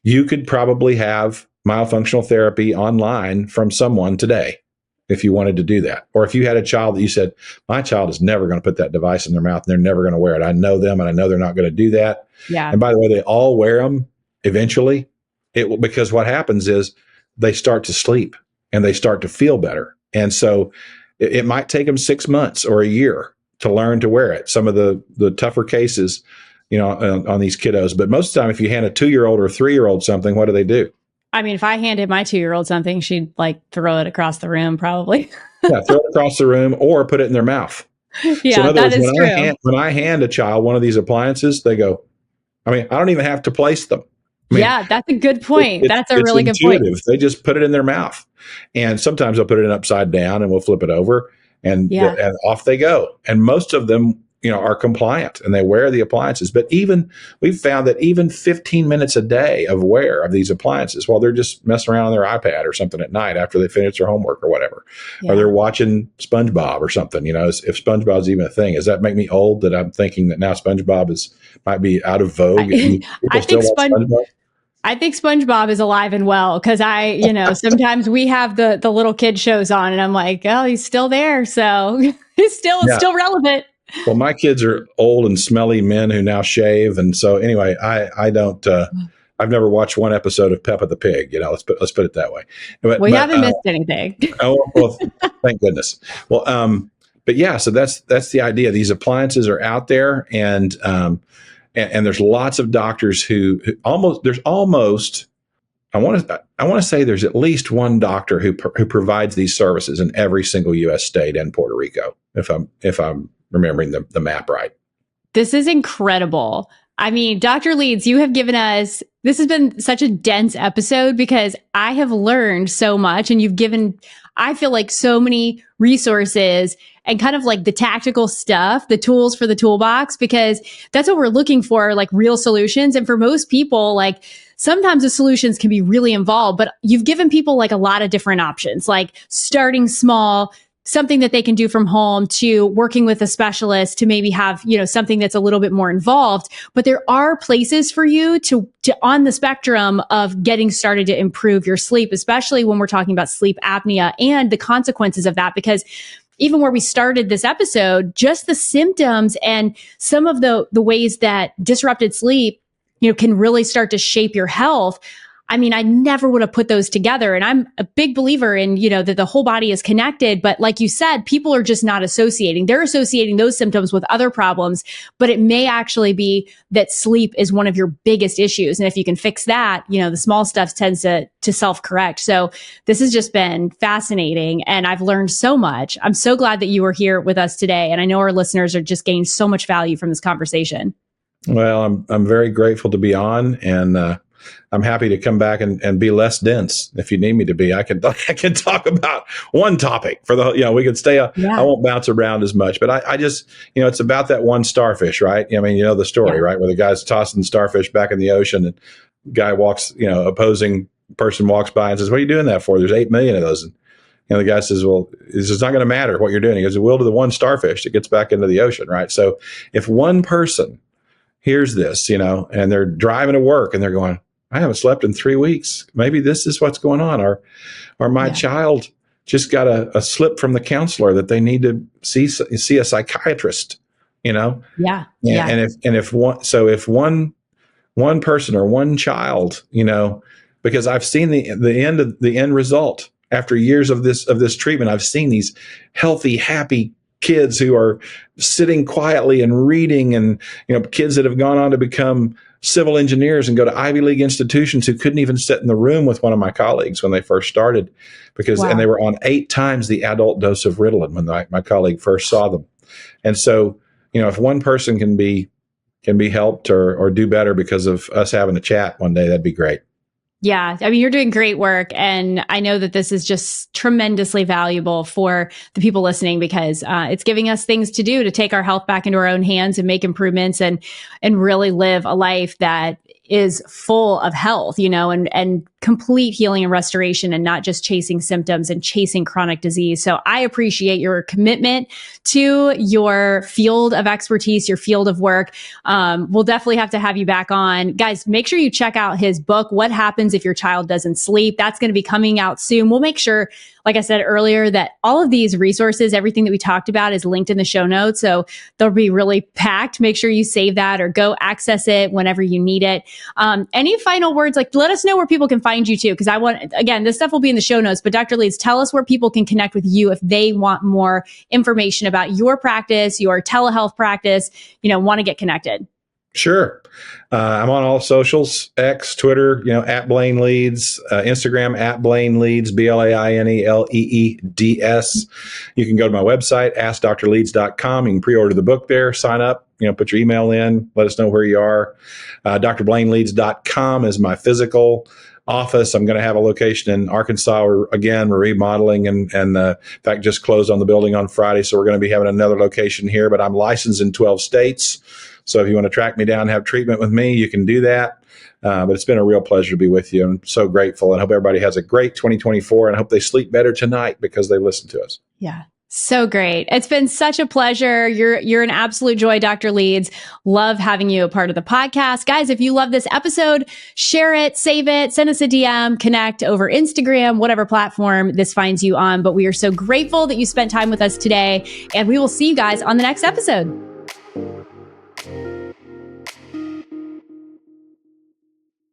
you could probably have myofunctional therapy online from someone today, if you wanted to do that. Or if you had a child that you said, my child is never going to put that device in their mouth and they're never going to wear it. I know them and I know they're not going to do that.
Yeah.
And by the way, they all wear them eventually. Because what happens is they start to sleep and they start to feel better. And so it might take them 6 months or a year to learn to wear it. Some of the tougher cases, on these kiddos. But most of the time, if you hand a 2-year-old or a 3-year-old something, what do?
I mean, if I handed my 2-year-old something, she'd like throw it across the room, probably.
Yeah, throw it across the room or put it in their mouth.
Yeah,
so in other
that
words,
is true.
When I hand a child one of these appliances, they go, I mean, I don't even have to place them. I mean,
Yeah, that's a good point. That's a
it's
really good point.
intuitive. They just put it in their mouth, and sometimes they'll put it in upside down, and we'll flip it over,
Yeah.
and off they go. And most of them, are compliant and they wear the appliances. But even we've found that even 15 minutes a day of wear of these appliances while they're just messing around on their iPad or something at night after they finish their homework or whatever, or they're watching SpongeBob or something. If SpongeBob's even a thing, does that make me old that I'm thinking that now SpongeBob might be out of vogue?
I think I think SpongeBob is alive and well because sometimes we have the little kid shows on and I'm like, oh, he's still there. So it's still relevant.
Well, my kids are old and smelly men who now shave. And so anyway, I don't, I've never watched one episode of Peppa the Pig. Let's put it that way.
We haven't missed anything.
Well, thank goodness. Well, but yeah, so that's the idea. These appliances are out there and there's lots of doctors who almost, I want to say there's at least one doctor who provides these services in every single U.S. state and Puerto Rico, if I'm remembering the map right.
This is incredible. I mean, Dr. Leeds, you have given us, this has been such a dense episode because I have learned so much and you've given, I feel like, so many resources and kind of like the tactical stuff, the tools for the toolbox, because that's what we're looking for, like real solutions. And for most people, like sometimes the solutions can be really involved, but you've given people like a lot of different options, like starting small, something that they can do from home, to working with a specialist to maybe have, something that's a little bit more involved. But there are places for you to on the spectrum of getting started to improve your sleep, especially when we're talking about sleep apnea and the consequences of that. Because even where we started this episode, just the symptoms and some of the ways that disrupted sleep, can really start to shape your health. I mean, I never would have put those together. And I'm a big believer in, that the whole body is connected. But like you said, people are just not associating. They're associating those symptoms with other problems, but it may actually be that sleep is one of your biggest issues. And if you can fix that, the small stuff tends to self-correct. So this has just been fascinating. And I've learned so much. I'm so glad that you were here with us today. And I know our listeners are just gaining so much value from this conversation.
Well, I'm very grateful to be on, and I'm happy to come back and be less dense if you need me to be. I can talk about one topic for the, we can stay, I won't bounce around as much, but I just, it's about that one starfish, right? I mean, the story, right? Where the guy's tossing starfish back in the ocean and guy walks, opposing person walks by and says, what are you doing that for? There's 8 million of those. And, the guy says, well, it's not going to matter what you're doing. He goes, it will to the one starfish that gets back into the ocean, right? So if one person hears this, and they're driving to work and they're going, I haven't slept in 3 weeks. Maybe this is what's going on. Or my child just got a slip from the counselor that they need to see a psychiatrist, Yeah. And if one person or one child, because I've seen the end result after years of this treatment, I've seen these healthy, happy kids who are sitting quietly and reading, and kids that have gone on to become civil engineers and go to Ivy League institutions who couldn't even sit in the room with one of my colleagues when they first started and they were on 8 times the adult dose of Ritalin when my colleague first saw them. And so, if one person can be helped or do better because of us having a chat one day, that'd be great.
Yeah. I mean, you're doing great work. And I know that this is just tremendously valuable for the people listening because it's giving us things to do to take our health back into our own hands and make improvements and really live a life that is full of health, and complete healing and restoration, and not just chasing symptoms and chasing chronic disease. So I appreciate your commitment to your field of expertise, your field of work. We'll definitely have to have you back on. Guys, make sure you check out his book, What Happens If Your Child Doesn't Sleep. That's going to be coming out soon. We'll make sure, like I said earlier, that all of these resources, everything that we talked about, is linked in the show notes. So they'll be really packed. Make sure you save that or go access it whenever you need it. Any final words? Like, let us know where people can find you too, because again, this stuff will be in the show notes, but Dr. Leeds, tell us where people can connect with you if they want more information about your practice, your telehealth practice, want to get connected.
Sure. I'm on all socials, X, Twitter, at Blaine Leeds, Instagram at Blaine Leeds, BlaineLeeds. You can go to my website, askdrleeds.com. You can pre-order the book there, sign up, put your email in, let us know where you are. DrBlaineLeeds.com is my physical office. I'm going to have a location in Arkansas. We're remodeling and in fact, just closed on the building on Friday. So we're going to be having another location here, but I'm licensed in 12 states. So if you want to track me down and have treatment with me, you can do that. But it's been a real pleasure to be with you. I'm so grateful and hope everybody has a great 2024 and I hope they sleep better tonight because they listen to us.
Yeah. So great. It's been such a pleasure. You're an absolute joy, Dr. Leeds. Love having you a part of the podcast. Guys, if you love this episode, share it, save it, send us a DM, connect over Instagram, whatever platform this finds you on. But we are so grateful that you spent time with us today, and we will see you guys on the next episode.